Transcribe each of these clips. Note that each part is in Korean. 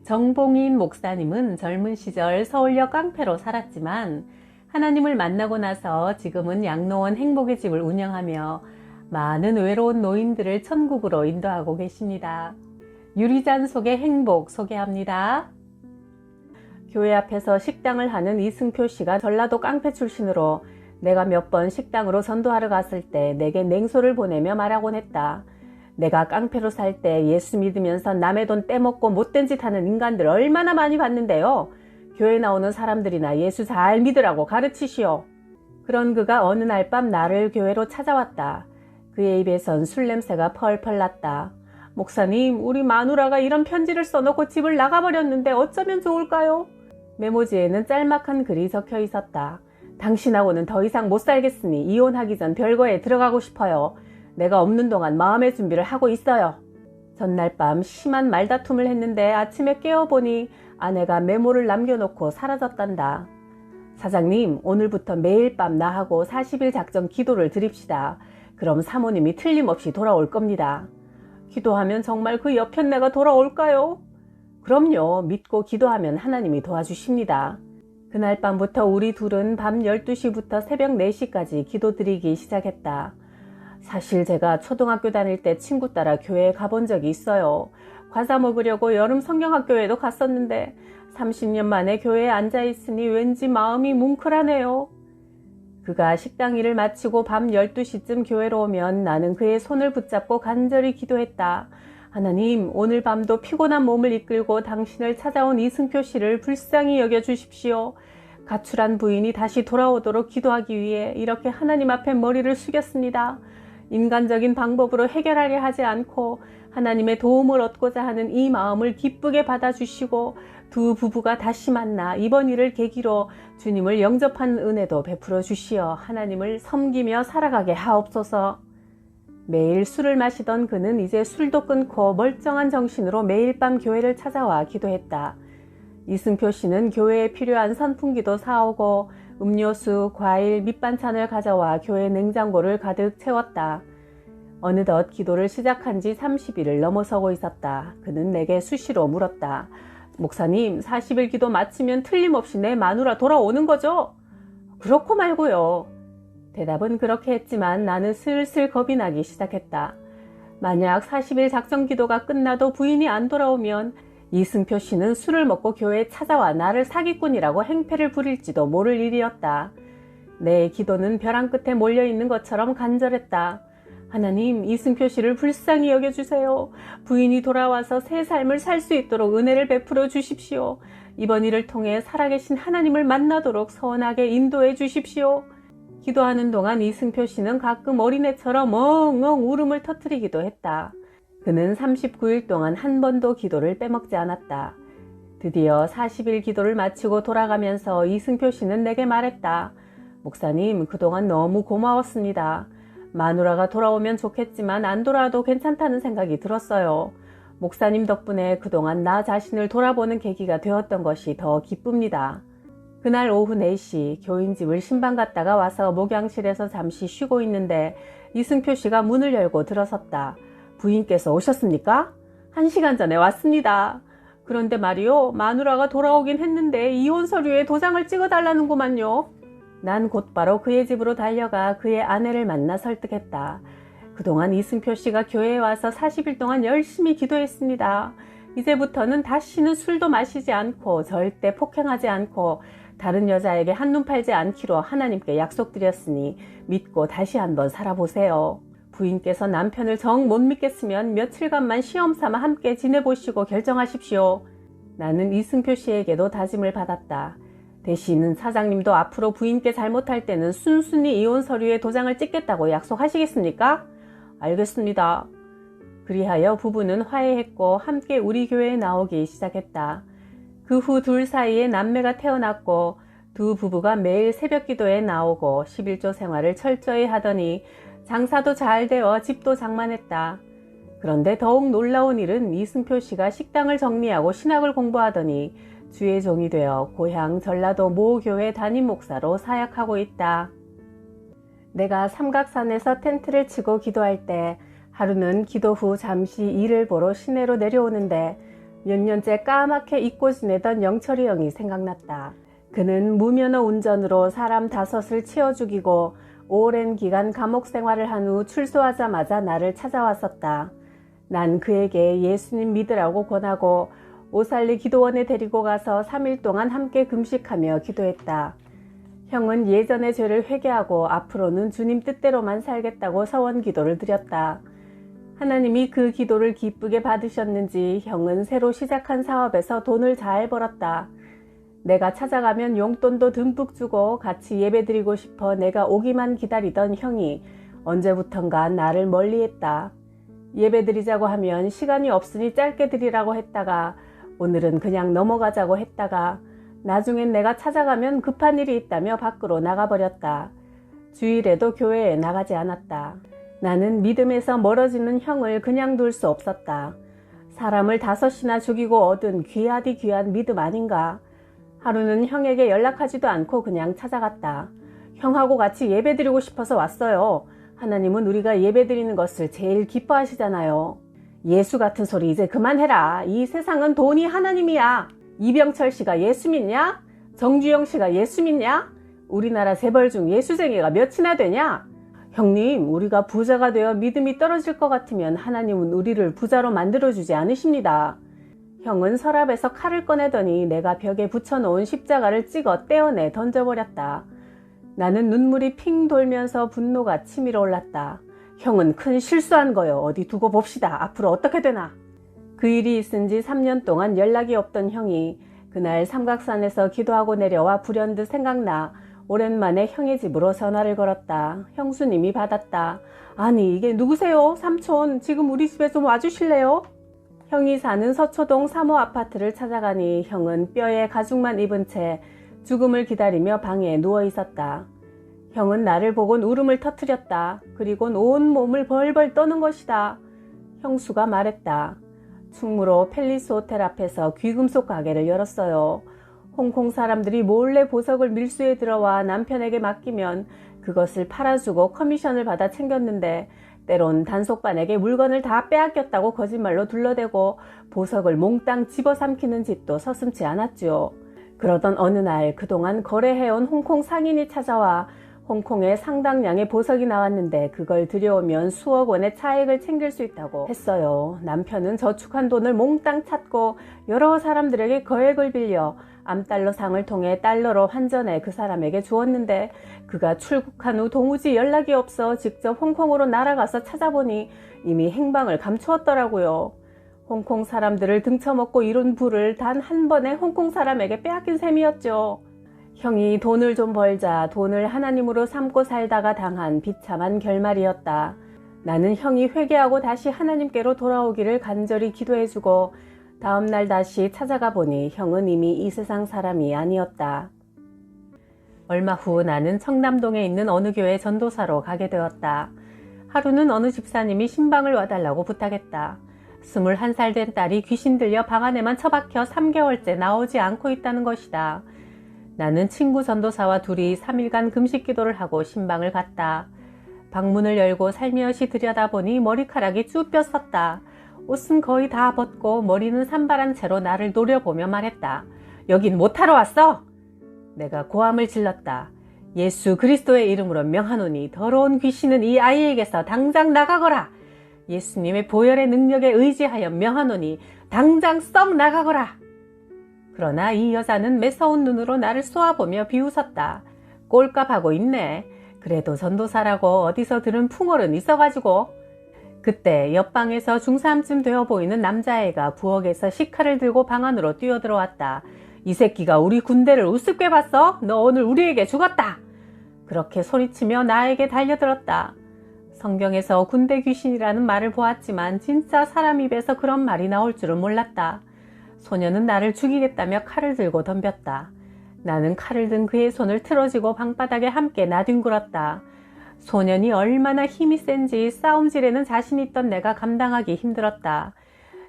정봉인 목사님은 젊은 시절 서울역 깡패로 살았지만 하나님을 만나고 나서 지금은 양로원 행복의 집을 운영하며 많은 외로운 노인들을 천국으로 인도하고 계십니다. 유리잔 속의 행복 소개합니다. 교회 앞에서 식당을 하는 이승표 씨가 전라도 깡패 출신으로 내가 몇 번 식당으로 전도하러 갔을 때 내게 냉소를 보내며 말하곤 했다. 내가 깡패로 살 때 예수 믿으면서 남의 돈 떼먹고 못된 짓 하는 인간들 얼마나 많이 봤는데요. 교회 나오는 사람들이나 예수 잘 믿으라고 가르치시오. 그런 그가 어느 날 밤 나를 교회로 찾아왔다. 그의 입에선 술 냄새가 펄펄 났다. 목사님, 우리 마누라가 이런 편지를 써놓고 집을 나가버렸는데 어쩌면 좋을까요? 메모지에는 짤막한 글이 적혀 있었다. 당신하고는 더 이상 못 살겠으니 이혼하기 전 별거에 들어가고 싶어요. 내가 없는 동안 마음의 준비를 하고 있어요. 전날 밤 심한 말다툼을 했는데 아침에 깨어보니 아내가 메모를 남겨놓고 사라졌단다. 사장님, 오늘부터 매일 밤 나하고 40일 작정 기도를 드립시다. 그럼 사모님이 틀림없이 돌아올 겁니다. 기도하면 정말 그 여편네가 돌아올까요? 그럼요. 믿고 기도하면 하나님이 도와주십니다. 그날 밤부터 우리 둘은 밤 12시부터 새벽 4시까지 기도드리기 시작했다. 사실 제가 초등학교 다닐 때 친구 따라 교회에 가본 적이 있어요. 과자 먹으려고 여름 성경학교에도 갔었는데 30년 만에 교회에 앉아있으니 왠지 마음이 뭉클하네요. 그가 식당 일을 마치고 밤 12시쯤 교회로 오면 나는 그의 손을 붙잡고 간절히 기도했다. 하나님, 오늘 밤도 피곤한 몸을 이끌고 당신을 찾아온 이승표 씨를 불쌍히 여겨주십시오. 가출한 부인이 다시 돌아오도록 기도하기 위해 이렇게 하나님 앞에 머리를 숙였습니다. 인간적인 방법으로 해결하려 하지 않고 하나님의 도움을 얻고자 하는 이 마음을 기쁘게 받아주시고 두 부부가 다시 만나 이번 일을 계기로 주님을 영접한 은혜도 베풀어 주시어 하나님을 섬기며 살아가게 하옵소서. 매일 술을 마시던 그는 이제 술도 끊고 멀쩡한 정신으로 매일 밤 교회를 찾아와 기도했다. 이승표 씨는 교회에 필요한 선풍기도 사오고 음료수, 과일, 밑반찬을 가져와 교회 냉장고를 가득 채웠다. 어느덧 기도를 시작한 지 30일을 넘어서고 있었다. 그는 내게 수시로 물었다. 목사님, 40일 기도 마치면 틀림없이 내 마누라 돌아오는 거죠? 그렇고 말고요. 대답은 그렇게 했지만 나는 슬슬 겁이 나기 시작했다. 만약 40일 작정 기도가 끝나도 부인이 안 돌아오면 이승표 씨는 술을 먹고 교회에 찾아와 나를 사기꾼이라고 행패를 부릴지도 모를 일이었다. 내 기도는 벼랑 끝에 몰려있는 것처럼 간절했다. 하나님, 이승표 씨를 불쌍히 여겨주세요. 부인이 돌아와서 새 삶을 살 수 있도록 은혜를 베풀어 주십시오. 이번 일을 통해 살아계신 하나님을 만나도록 선하게 인도해 주십시오. 기도하는 동안 이승표 씨는 가끔 어린애처럼 엉엉 울음을 터뜨리기도 했다. 그는 39일 동안 한 번도 기도를 빼먹지 않았다. 드디어 40일 기도를 마치고 돌아가면서 이승표 씨는 내게 말했다. 목사님, 그동안 너무 고마웠습니다. 마누라가 돌아오면 좋겠지만 안 돌아와도 괜찮다는 생각이 들었어요. 목사님 덕분에 그동안 나 자신을 돌아보는 계기가 되었던 것이 더 기쁩니다. 그날 오후 4시 교인집을 신방 갔다가 와서 목양실에서 잠시 쉬고 있는데 이승표 씨가 문을 열고 들어섰다. 부인께서 오셨습니까? 1시간 전에 왔습니다. 그런데 말이요, 마누라가 돌아오긴 했는데 이혼 서류에 도장을 찍어달라는구만요. 난 곧바로 그의 집으로 달려가 그의 아내를 만나 설득했다. 그동안 이승표 씨가 교회에 와서 40일 동안 열심히 기도했습니다. 이제부터는 다시는 술도 마시지 않고 절대 폭행하지 않고 다른 여자에게 한눈 팔지 않기로 하나님께 약속드렸으니 믿고 다시 한번 살아보세요. 부인께서 남편을 정 못 믿겠으면 며칠간만 시험 삼아 함께 지내보시고 결정하십시오. 나는 이승표 씨에게도 다짐을 받았다. 대신 사장님도 앞으로 부인께 잘못할 때는 순순히 이혼 서류에 도장을 찍겠다고 약속하시겠습니까? 알겠습니다. 그리하여 부부는 화해했고 함께 우리 교회에 나오기 시작했다. 그 후 둘 사이에 남매가 태어났고 두 부부가 매일 새벽 기도에 나오고 11조 생활을 철저히 하더니 장사도 잘 되어 집도 장만했다. 그런데 더욱 놀라운 일은 이승표 씨가 식당을 정리하고 신학을 공부하더니 주의 종이 되어 고향 전라도 모 교회 담임 목사로 사역하고 있다. 내가 삼각산에서 텐트를 치고 기도할 때 하루는 기도 후 잠시 일을 보러 시내로 내려오는데 몇 년째 까맣게 잊고 지내던 영철이 형이 생각났다. 그는 무면허 운전으로 사람 5을 치어 죽이고 오랜 기간 감옥 생활을 한 후 출소하자마자 나를 찾아왔었다. 난 그에게 예수님 믿으라고 권하고 오살리 기도원에 데리고 가서 3일 동안 함께 금식하며 기도했다. 형은 예전의 죄를 회개하고 앞으로는 주님 뜻대로만 살겠다고 서원 기도를 드렸다. 하나님이 그 기도를 기쁘게 받으셨는지 형은 새로 시작한 사업에서 돈을 잘 벌었다. 내가 찾아가면 용돈도 듬뿍 주고 같이 예배드리고 싶어 내가 오기만 기다리던 형이 언제부턴가 나를 멀리했다. 예배드리자고 하면 시간이 없으니 짧게 드리라고 했다가 오늘은 그냥 넘어가자고 했다가 나중엔 내가 찾아가면 급한 일이 있다며 밖으로 나가버렸다. 주일에도 교회에 나가지 않았다. 나는 믿음에서 멀어지는 형을 그냥 둘 수 없었다. 사람을 5이나 죽이고 얻은 귀하디 귀한 믿음 아닌가. 하루는 형에게 연락하지도 않고 그냥 찾아갔다. 형하고 같이 예배드리고 싶어서 왔어요. 하나님은 우리가 예배드리는 것을 제일 기뻐하시잖아요. 예수 같은 소리 이제 그만해라. 이 세상은 돈이 하나님이야. 이병철 씨가 예수 믿냐? 정주영 씨가 예수 믿냐? 우리나라 재벌 중 예수쟁이가 몇이나 되냐? 형님, 우리가 부자가 되어 믿음이 떨어질 것 같으면 하나님은 우리를 부자로 만들어주지 않으십니다. 형은 서랍에서 칼을 꺼내더니 내가 벽에 붙여놓은 십자가를 찍어 떼어내 던져버렸다. 나는 눈물이 핑 돌면서 분노가 치밀어 올랐다. 형은 큰 실수한 거요. 어디 두고 봅시다. 앞으로 어떻게 되나. 그 일이 있은 지 3년 동안 연락이 없던 형이 그날 삼각산에서 기도하고 내려와 불현듯 생각나 오랜만에 형의 집으로 전화를 걸었다. 형수님이 받았다. 아니 이게 누구세요? 삼촌 지금 우리 집에 좀 와주실래요? 형이 사는 서초동 3호 아파트를 찾아가니 형은 뼈에 가죽만 입은 채 죽음을 기다리며 방에 누워 있었다. 형은 나를 보곤 울음을 터뜨렸다. 그리곤 온 몸을 벌벌 떠는 것이다. 형수가 말했다. 충무로 팰리스 호텔 앞에서 귀금속 가게를 열었어요. 홍콩 사람들이 몰래 보석을 밀수에 들어와 남편에게 맡기면 그것을 팔아주고 커미션을 받아 챙겼는데 때론 단속반에게 물건을 다 빼앗겼다고 거짓말로 둘러대고 보석을 몽땅 집어삼키는 짓도 서슴지 않았죠. 그러던 어느 날 그동안 거래해온 홍콩 상인이 찾아와 홍콩에 상당량의 보석이 나왔는데 그걸 들여오면 수억 원의 차익을 챙길 수 있다고 했어요. 남편은 저축한 돈을 몽땅 찾고 여러 사람들에게 거액을 빌려 암달러 상을 통해 달러로 환전해 그 사람에게 주었는데 그가 출국한 후 도무지 연락이 없어 직접 홍콩으로 날아가서 찾아보니 이미 행방을 감추었더라고요. 홍콩 사람들을 등쳐먹고 이룬 부를 단 한 번에 홍콩 사람에게 빼앗긴 셈이었죠. 형이 돈을 좀 벌자 돈을 하나님으로 삼고 살다가 당한 비참한 결말이었다. 나는 형이 회개하고 다시 하나님께로 돌아오기를 간절히 기도해주고 다음날 다시 찾아가 보니 형은 이미 이 세상 사람이 아니었다. 얼마 후 나는 청남동에 있는 어느 교회 전도사로 가게 되었다. 하루는 어느 집사님이 신방을 와달라고 부탁했다. 21살 된 딸이 귀신 들려 방 안에만 처박혀 3개월째 나오지 않고 있다는 것이다. 나는 친구 전도사와 둘이 3일간 금식 기도를 하고 신방을 갔다. 방문을 열고 살며시 들여다보니 머리카락이 쭉 뼈섰다. 옷은 거의 다 벗고 머리는 산발한 채로 나를 노려보며 말했다. 여긴 못하러 왔어? 내가 고함을 질렀다. 예수 그리스도의 이름으로 명하노니 더러운 귀신은 이 아이에게서 당장 나가거라. 예수님의 보혈의 능력에 의지하여 명하노니 당장 썩 나가거라. 그러나 이 여자는 매서운 눈으로 나를 쏘아보며 비웃었다. 꼴값하고 있네. 그래도 전도사라고 어디서 들은 풍월은 있어가지고. 그때 옆방에서 중3쯤 되어 보이는 남자애가 부엌에서 식칼을 들고 방 안으로 뛰어들어왔다. 이 새끼가 우리 군대를 우습게 봤어? 너 오늘 우리에게 죽었다. 그렇게 소리치며 나에게 달려들었다. 성경에서 군대 귀신이라는 말을 보았지만 진짜 사람 입에서 그런 말이 나올 줄은 몰랐다. 소녀는 나를 죽이겠다며 칼을 들고 덤볐다. 나는 칼을 든 그의 손을 틀어지고 방바닥에 함께 나뒹굴었다. 소년이 얼마나 힘이 센지 싸움질에는 자신 있던 내가 감당하기 힘들었다.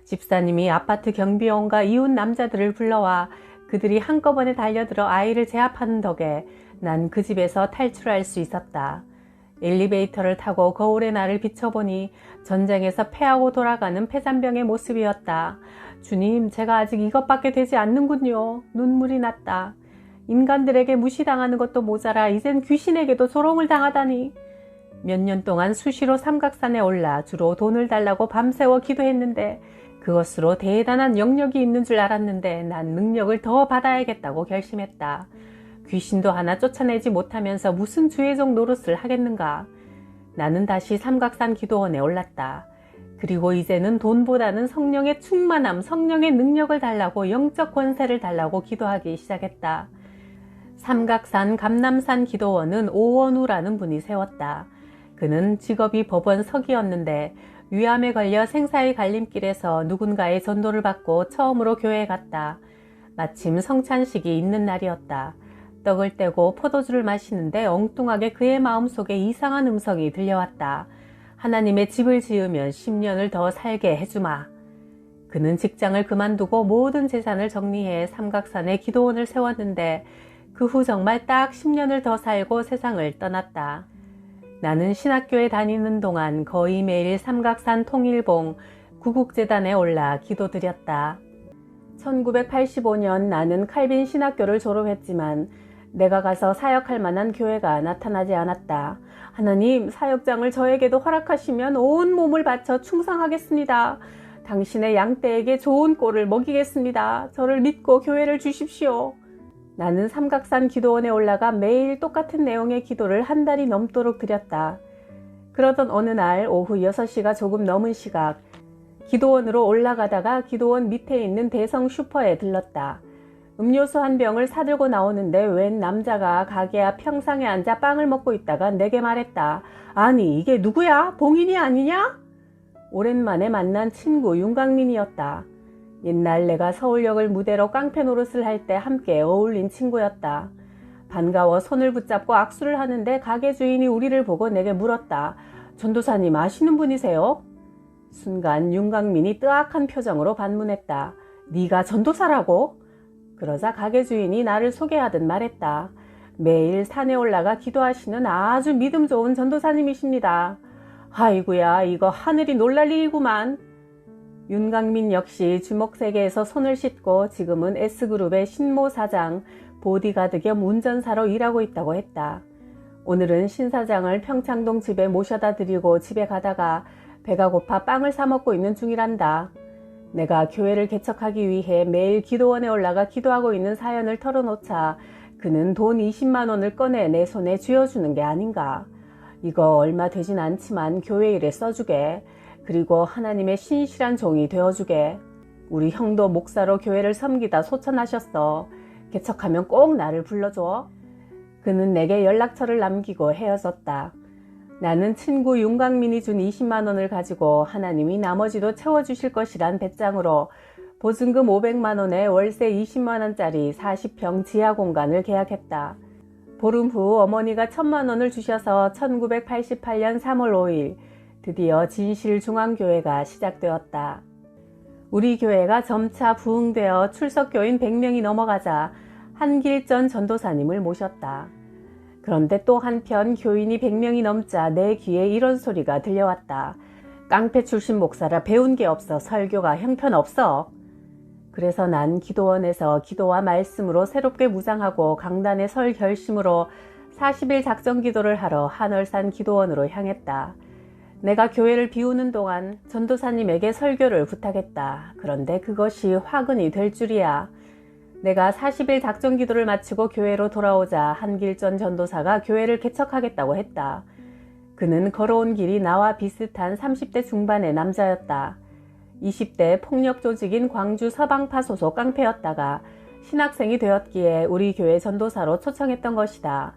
집사님이 아파트 경비원과 이웃 남자들을 불러와 그들이 한꺼번에 달려들어 아이를 제압하는 덕에 난 그 집에서 탈출할 수 있었다. 엘리베이터를 타고 거울에 나를 비춰보니 전쟁에서 패하고 돌아가는 패잔병의 모습이었다. 주님, 제가 아직 이것밖에 되지 않는군요. 눈물이 났다. 인간들에게 무시당하는 것도 모자라 이젠 귀신에게도 조롱을 당하다니. 몇 년 동안 수시로 삼각산에 올라 주로 돈을 달라고 밤새워 기도했는데 그것으로 대단한 영역이 있는 줄 알았는데 난 능력을 더 받아야겠다고 결심했다. 귀신도 하나 쫓아내지 못하면서 무슨 주의적 노릇을 하겠는가. 나는 다시 삼각산 기도원에 올랐다. 그리고 이제는 돈보다는 성령의 충만함, 성령의 능력을 달라고 영적 권세를 달라고 기도하기 시작했다. 삼각산 감남산 기도원은 오원우라는 분이 세웠다. 그는 직업이 법원 서기였는데 위암에 걸려 생사의 갈림길에서 누군가의 전도를 받고 처음으로 교회에 갔다. 마침 성찬식이 있는 날이었다. 떡을 떼고 포도주를 마시는데 엉뚱하게 그의 마음속에 이상한 음성이 들려왔다. 하나님의 집을 지으면 10년을 더 살게 해주마. 그는 직장을 그만두고 모든 재산을 정리해 삼각산에 기도원을 세웠는데 그 후 정말 딱 10년을 더 살고 세상을 떠났다. 나는 신학교에 다니는 동안 거의 매일 삼각산 통일봉 구국재단에 올라 기도드렸다. 1985년 나는 칼빈 신학교를 졸업했지만 내가 가서 사역할 만한 교회가 나타나지 않았다. 하나님, 사역장을 저에게도 허락하시면 온 몸을 바쳐 충성하겠습니다. 당신의 양떼에게 좋은 꼴을 먹이겠습니다. 저를 믿고 교회를 주십시오. 나는 삼각산 기도원에 올라가 매일 똑같은 내용의 기도를 한 달이 넘도록 드렸다. 그러던 어느 날 오후 6시가 조금 넘은 시각, 기도원으로 올라가다가 기도원 밑에 있는 대성 슈퍼에 들렀다. 음료수 한 병을 사들고 나오는데 웬 남자가 가게 앞 평상에 앉아 빵을 먹고 있다가 내게 말했다. 아니, 이게 누구야? 봉인이 아니냐? 오랜만에 만난 친구 윤강민이었다. 옛날 내가 서울역을 무대로 깡패 노릇을 할 때 함께 어울린 친구였다. 반가워 손을 붙잡고 악수를 하는데 가게 주인이 우리를 보고 내게 물었다. 전도사님 아시는 분이세요? 순간 윤강민이 뜨악한 표정으로 반문했다. 네가 전도사라고? 그러자 가게 주인이 나를 소개하듯 말했다. 매일 산에 올라가 기도하시는 아주 믿음 좋은 전도사님이십니다. 아이고야, 이거 하늘이 놀랄 일이구만. 윤강민 역시 주먹세계에서 손을 씻고 지금은 S그룹의 신모 사장, 보디가드 겸 운전사로 일하고 있다고 했다. 오늘은 신 사장을 평창동 집에 모셔다 드리고 집에 가다가 배가 고파 빵을 사 먹고 있는 중이란다. 내가 교회를 개척하기 위해 매일 기도원에 올라가 기도하고 있는 사연을 털어놓자 그는 돈 20만 원을 꺼내 내 손에 쥐어주는 게 아닌가. 이거 얼마 되진 않지만 교회 일에 써주게. 그리고 하나님의 신실한 종이 되어주게. 우리 형도 목사로 교회를 섬기다 소천하셨어. 개척하면 꼭 나를 불러줘. 그는 내게 연락처를 남기고 헤어졌다. 나는 친구 윤강민이 준 20만 원을 가지고 하나님이 나머지도 채워주실 것이란 배짱으로 보증금 500만 원에 월세 20만 원짜리 40평 지하 공간을 계약했다. 보름 후 어머니가 1000만 원을 주셔서 1988년 3월 5일 드디어 진실중앙교회가 시작되었다. 우리 교회가 점차 부흥되어 출석교인 100명이 넘어가자 한길전 전도사님을 모셨다. 그런데 또 한편 교인이 100명이 넘자 내 귀에 이런 소리가 들려왔다. 깡패 출신 목사라 배운 게 없어 설교가 형편없어. 그래서 난 기도원에서 기도와 말씀으로 새롭게 무장하고 강단에 설 결심으로 40일 작정 기도를 하러 한월산 기도원으로 향했다. 내가 교회를 비우는 동안 전도사님에게 설교를 부탁했다. 그런데 그것이 화근이 될 줄이야. 내가 40일 작정 기도를 마치고 교회로 돌아오자 한길전 전도사가 교회를 개척하겠다고 했다. 그는 걸어온 길이 나와 비슷한 30대 중반의 남자였다. 20대 폭력 조직인 광주 서방파 소속 깡패였다가 신학생이 되었기에 우리 교회 전도사로 초청했던 것이다.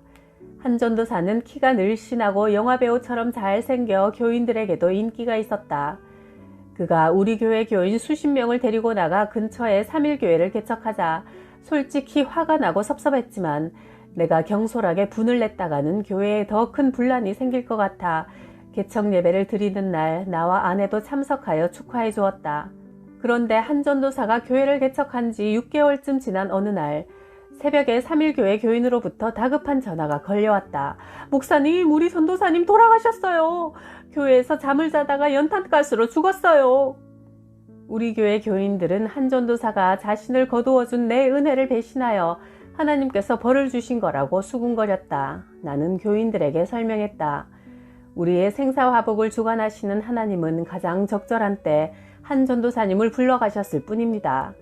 한 전도사는 키가 늘씬하고 영화배우처럼 잘생겨 교인들에게도 인기가 있었다. 그가 우리 교회 교인 수십 명을 데리고 나가 근처에 3일교회를 개척하자 솔직히 화가 나고 섭섭했지만 내가 경솔하게 분을 냈다가는 교회에 더 큰 분란이 생길 것 같아 개척 예배를 드리는 날 나와 아내도 참석하여 축하해 주었다. 그런데 한 전도사가 교회를 개척한 지 6개월쯤 지난 어느 날 새벽에 3일교회 교인으로부터 다급한 전화가 걸려왔다. 목사님, 우리 전도사님 돌아가셨어요. 교회에서 잠을 자다가 연탄가스로 죽었어요. 우리 교회 교인들은 한 전도사가 자신을 거두어준 내 은혜를 배신하여 하나님께서 벌을 주신 거라고 수군거렸다. 나는 교인들에게 설명했다. 우리의 생사화복을 주관하시는 하나님은 가장 적절한 때 한 전도사님을 불러가셨을 뿐입니다.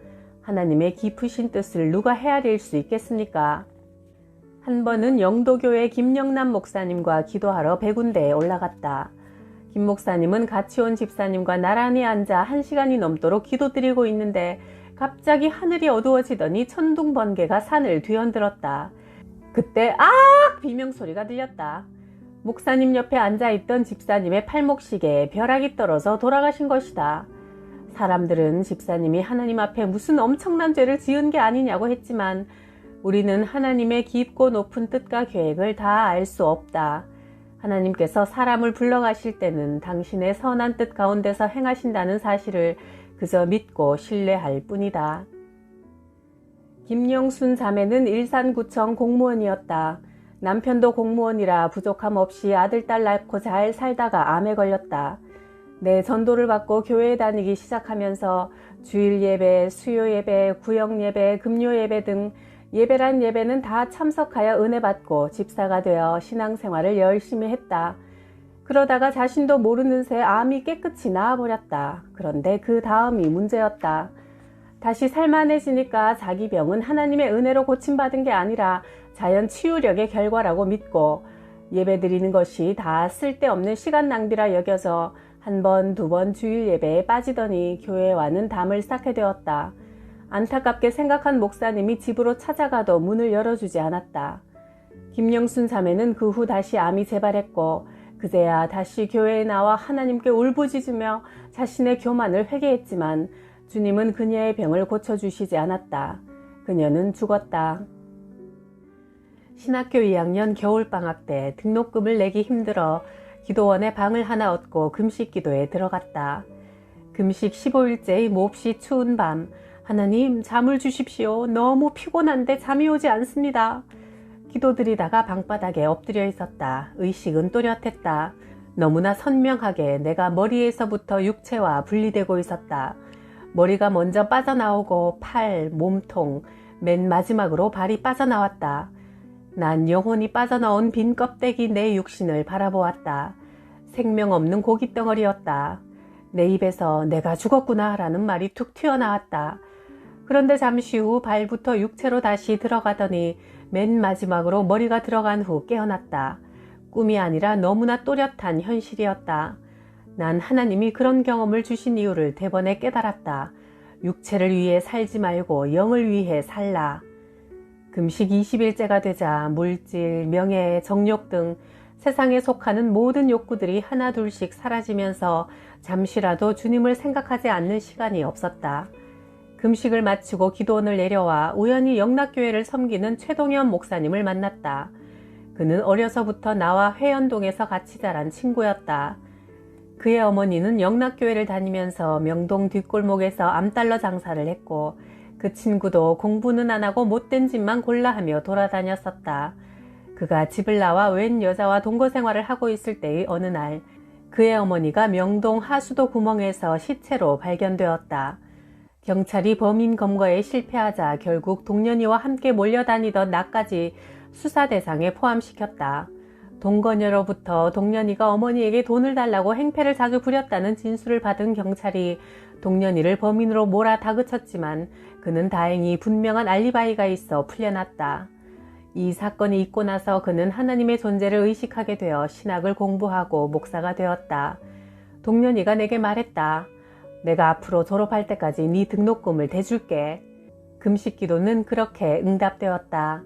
하나님의 깊으신 뜻을 누가 헤아릴 수 있겠습니까? 한 번은 영도교회 김영남 목사님과 기도하러 백운대에 올라갔다. 김 목사님은 같이 온 집사님과 나란히 앉아 1시간이 넘도록 기도드리고 있는데 갑자기 하늘이 어두워지더니 천둥 번개가 산을 뒤흔들었다. 그때 악! 비명소리가 들렸다. 목사님 옆에 앉아있던 집사님의 팔목시계에 벼락이 떨어져 돌아가신 것이다. 사람들은 집사님이 하나님 앞에 무슨 엄청난 죄를 지은 게 아니냐고 했지만 우리는 하나님의 깊고 높은 뜻과 계획을 다 알 수 없다. 하나님께서 사람을 불러가실 때는 당신의 선한 뜻 가운데서 행하신다는 사실을 그저 믿고 신뢰할 뿐이다. 김영순 자매는 일산구청 공무원이었다. 남편도 공무원이라 부족함 없이 아들, 딸 낳고 잘 살다가 암에 걸렸다. 내 전도를 받고 교회에 다니기 시작하면서 주일 예배, 수요 예배, 구역 예배, 금요 예배 등 예배란 예배는 다 참석하여 은혜 받고 집사가 되어 신앙생활을 열심히 했다. 그러다가 자신도 모르는 새 암이 깨끗이 나아버렸다. 그런데 그 다음이 문제였다. 다시 살만해지니까 자기 병은 하나님의 은혜로 고침받은 게 아니라 자연 치유력의 결과라고 믿고 예배드리는 것이 다 쓸데없는 시간 낭비라 여겨져 한 번, 두 번 주일 예배에 빠지더니 교회와는 담을 쌓게 되었다. 안타깝게 생각한 목사님이 집으로 찾아가도 문을 열어주지 않았다. 김영순 자매는 그 후 다시 암이 재발했고 그제야 다시 교회에 나와 하나님께 울부짖으며 자신의 교만을 회개했지만 주님은 그녀의 병을 고쳐주시지 않았다. 그녀는 죽었다. 신학교 2학년 겨울방학 때 등록금을 내기 힘들어 기도원에 방을 하나 얻고 금식기도에 들어갔다. 금식 15일째의 몹시 추운 밤, 하나님 잠을 주십시오. 너무 피곤한데 잠이 오지 않습니다. 기도드리다가 방바닥에 엎드려 있었다. 의식은 또렷했다. 너무나 선명하게 내가 머리에서부터 육체와 분리되고 있었다. 머리가 먼저 빠져나오고 팔, 몸통, 맨 마지막으로 발이 빠져나왔다. 난 영혼이 빠져나온 빈 껍데기 내 육신을 바라보았다. 생명 없는 고깃덩어리였다. 내 입에서 내가 죽었구나 라는 말이 툭 튀어나왔다. 그런데 잠시 후 발부터 육체로 다시 들어가더니 맨 마지막으로 머리가 들어간 후 깨어났다. 꿈이 아니라 너무나 또렷한 현실이었다. 난 하나님이 그런 경험을 주신 이유를 대번에 깨달았다. 육체를 위해 살지 말고 영을 위해 살라. 금식 20일째가 되자 물질, 명예, 정욕 등 세상에 속하는 모든 욕구들이 하나둘씩 사라지면서 잠시라도 주님을 생각하지 않는 시간이 없었다. 금식을 마치고 기도원을 내려와 우연히 영락교회를 섬기는 최동현 목사님을 만났다. 그는 어려서부터 나와 회연동에서 같이 자란 친구였다. 그의 어머니는 영락교회를 다니면서 명동 뒷골목에서 암달러 장사를 했고 그 친구도 공부는 안 하고 못된 짓만 골라 하며 돌아다녔었다. 그가 집을 나와 웬 여자와 동거 생활을 하고 있을 때의 어느 날 그의 어머니가 명동 하수도 구멍에서 시체로 발견되었다. 경찰이 범인 검거에 실패하자 결국 동년이와 함께 몰려다니던 나까지 수사 대상에 포함시켰다. 동거녀로부터 동년이가 어머니에게 돈을 달라고 행패를 자주 부렸다는 진술을 받은 경찰이 동년이를 범인으로 몰아 다그쳤지만 그는 다행히 분명한 알리바이가 있어 풀려났다. 이 사건이 있고 나서 그는 하나님의 존재를 의식하게 되어 신학을 공부하고 목사가 되었다. 동년이가 내게 말했다. 내가 앞으로 졸업할 때까지 네 등록금을 대줄게. 금식 기도는 그렇게 응답되었다.